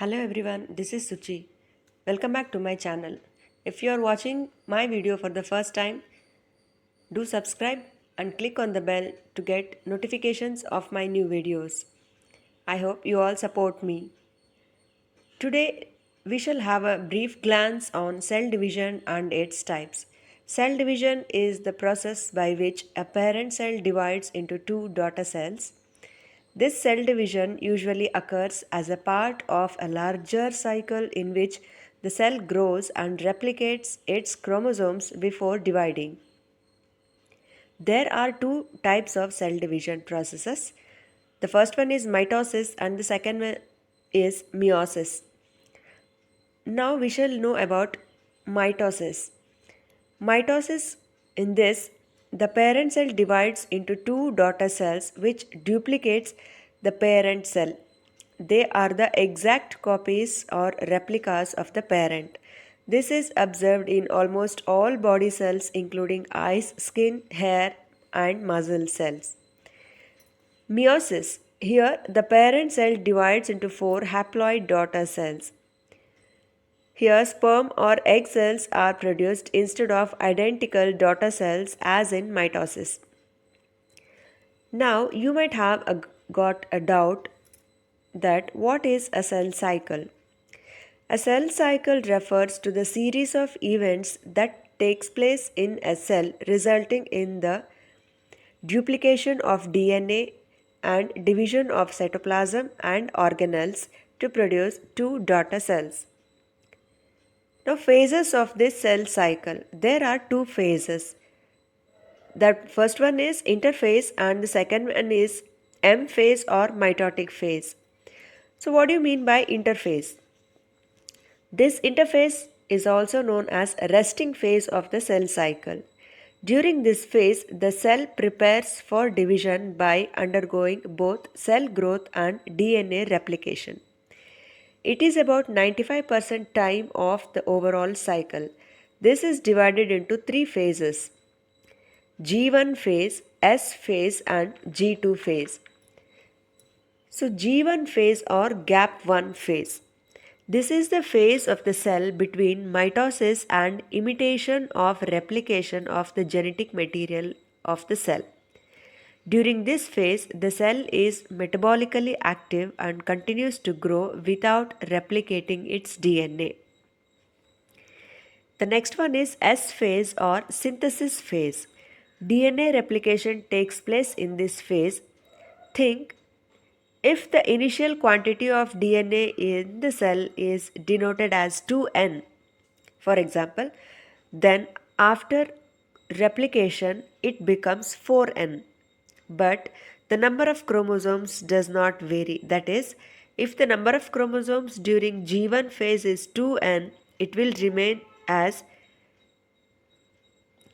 Hello everyone, this is Suchi. Welcome back to my channel. If you are watching my video for the first time, do subscribe and click on the bell to get notifications of my new videos. I hope you all support me. Today we shall have a brief glance on cell division and its types. Cell division is the process by which a parent cell divides into two daughter cells. This cell division usually occurs as a part of a larger cycle in which the cell grows and replicates its chromosomes before dividing. There are two types of cell division processes. The first one is mitosis and the second one is meiosis. Now we shall know about mitosis. Mitosis, in this, the parent cell divides into two daughter cells which duplicates the parent cell. They are the exact copies or replicas of the parent. This is observed in almost all body cells including eyes, skin, hair and muscle cells. Meiosis. Here the parent cell divides into four haploid daughter cells. Here, sperm or egg cells are produced instead of identical daughter cells as in mitosis. Now, you might have got a doubt that what is a cell cycle? A cell cycle refers to the series of events that takes place in a cell resulting in the duplication of DNA and division of cytoplasm and organelles to produce two daughter cells. Now, phases of this cell cycle. There are two phases. The first one is interphase and the second one is M phase or mitotic phase. So, what do you mean by interphase? This interphase is also known as resting phase of the cell cycle. During this phase, the cell prepares for division by undergoing both cell growth and DNA replication. It is about 95% time of the overall cycle. This is divided into three phases: G1 phase, S phase and G2 phase. So G1 phase or gap 1 phase. This is the phase of the cell between mitosis and imitation of replication of the genetic material of the cell. During this phase, the cell is metabolically active and continues to grow without replicating its DNA. The next one is S phase or synthesis phase. DNA replication takes place in this phase. Think, if the initial quantity of DNA in the cell is denoted as 2n, for example, then after replication it becomes 4n. But the number of chromosomes does not vary. That is, if the number of chromosomes during G1 phase is 2n, it will remain as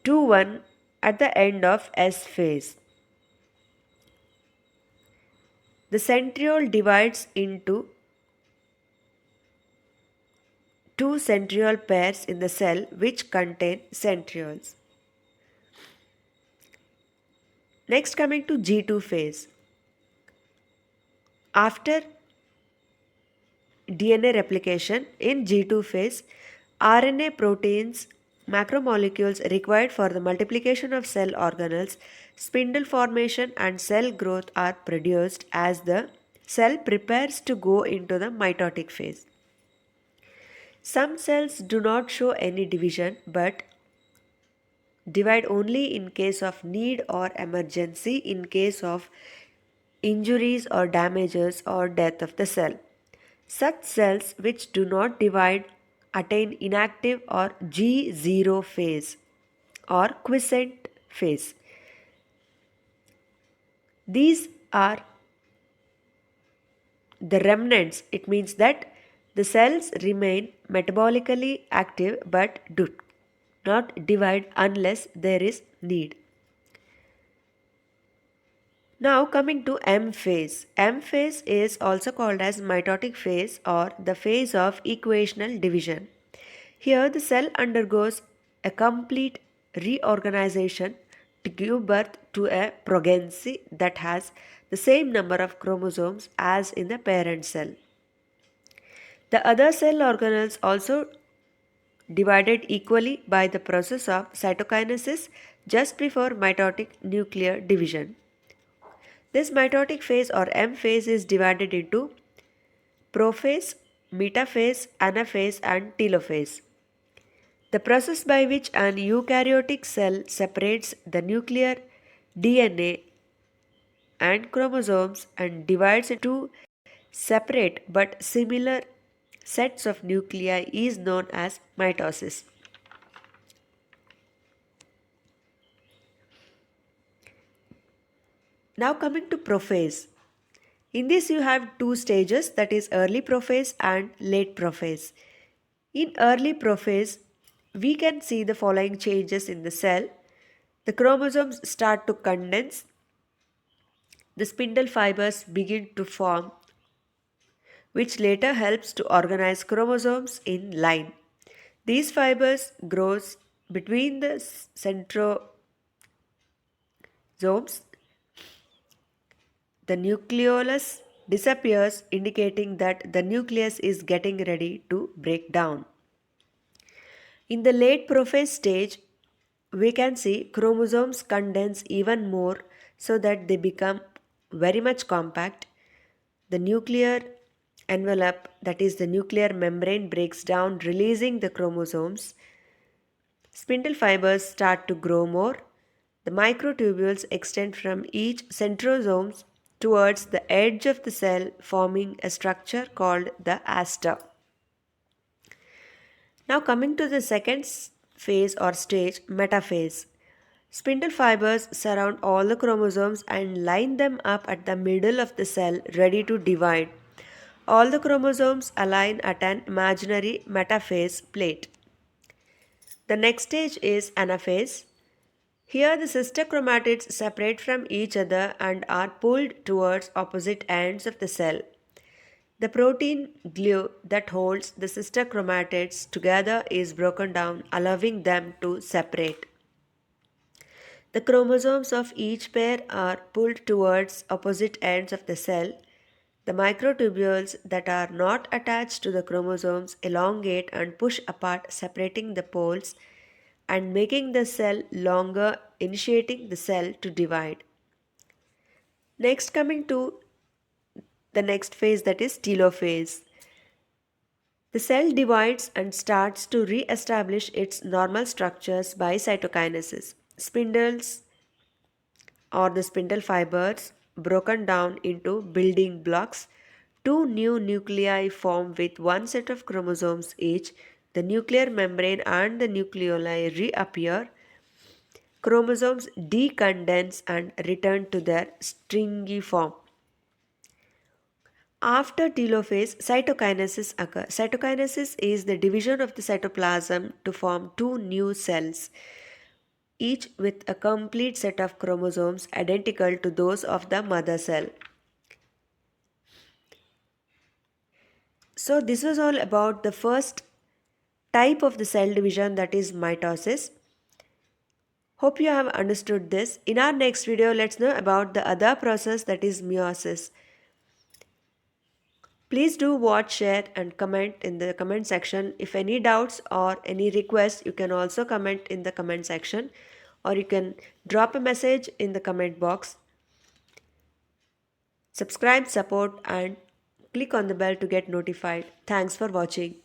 2-1 at the end of S phase. The centriole divides into two centriole pairs in the cell which contain centrioles. Next, coming to G2 phase. After DNA replication in G2 phase, RNA proteins, macromolecules required for the multiplication of cell organelles, spindle formation and cell growth are produced as the cell prepares to go into the mitotic phase. Some cells do not show any division but divide only in case of need or emergency, in case of injuries or damages or death of the cell. Such cells which do not divide attain inactive or G0 phase or quiescent phase. These are the remnants. It means that the cells remain metabolically active but do not divide unless there is need. Now coming to M phase. M phase is also called as mitotic phase or the phase of equational division. Here the cell undergoes a complete reorganization to give birth to a progeny that has the same number of chromosomes as in the parent cell. The other cell organelles also divided equally by the process of cytokinesis just before mitotic nuclear division. This mitotic phase or M phase is divided into prophase, metaphase, anaphase, and telophase. The process by which an eukaryotic cell separates the nuclear DNA and chromosomes and divides into separate but similar sets of nuclei is known as mitosis. Now coming to prophase. In this you have two stages, that is early prophase and late prophase. In early prophase, we can see the following changes in the cell. The chromosomes start to condense, the spindle fibers begin to form, which later helps to organize chromosomes in line. These fibers grows between the centrosomes. The nucleolus disappears, indicating that the nucleus is getting ready to break down. In the late prophase stage, we can see chromosomes condense even more so that they become very much compact. The nuclear envelope, that is the nuclear membrane, breaks down, releasing the chromosomes. Spindle fibers start to grow more. The microtubules extend from each centrosome towards the edge of the cell, forming a structure called the aster. Now coming to the second phase or stage, metaphase. Spindle fibers surround all the chromosomes and line them up at the middle of the cell, ready to divide. All the chromosomes align at an imaginary metaphase plate. The next stage is anaphase. Here the sister chromatids separate from each other and are pulled towards opposite ends of the cell. The protein glue that holds the sister chromatids together is broken down, allowing them to separate. The chromosomes of each pair are pulled towards opposite ends of the cell. The microtubules that are not attached to the chromosomes elongate and push apart, separating the poles and making the cell longer, initiating the cell to divide. Next, coming to the next phase, that is telophase. The cell divides and starts to re-establish its normal structures by cytokinesis. Spindles or the spindle fibers broken down into building blocks. Two new nuclei form with one set of chromosomes each. The nuclear membrane and the nucleoli reappear. Chromosomes decondense and return to their stringy form. After telophase, cytokinesis occurs. Cytokinesis is the division of the cytoplasm to form two new cells, each with a complete set of chromosomes identical to those of the mother cell. So this was all about the first type of the cell division, that is mitosis. Hope you have understood this. In our next video, let's know about the other process, that is meiosis. Please do watch, share and comment in the comment section. If any doubts or any requests, you can also comment in the comment section, or you can drop a message in the comment box. Subscribe, support and click on the bell to get notified. Thanks for watching.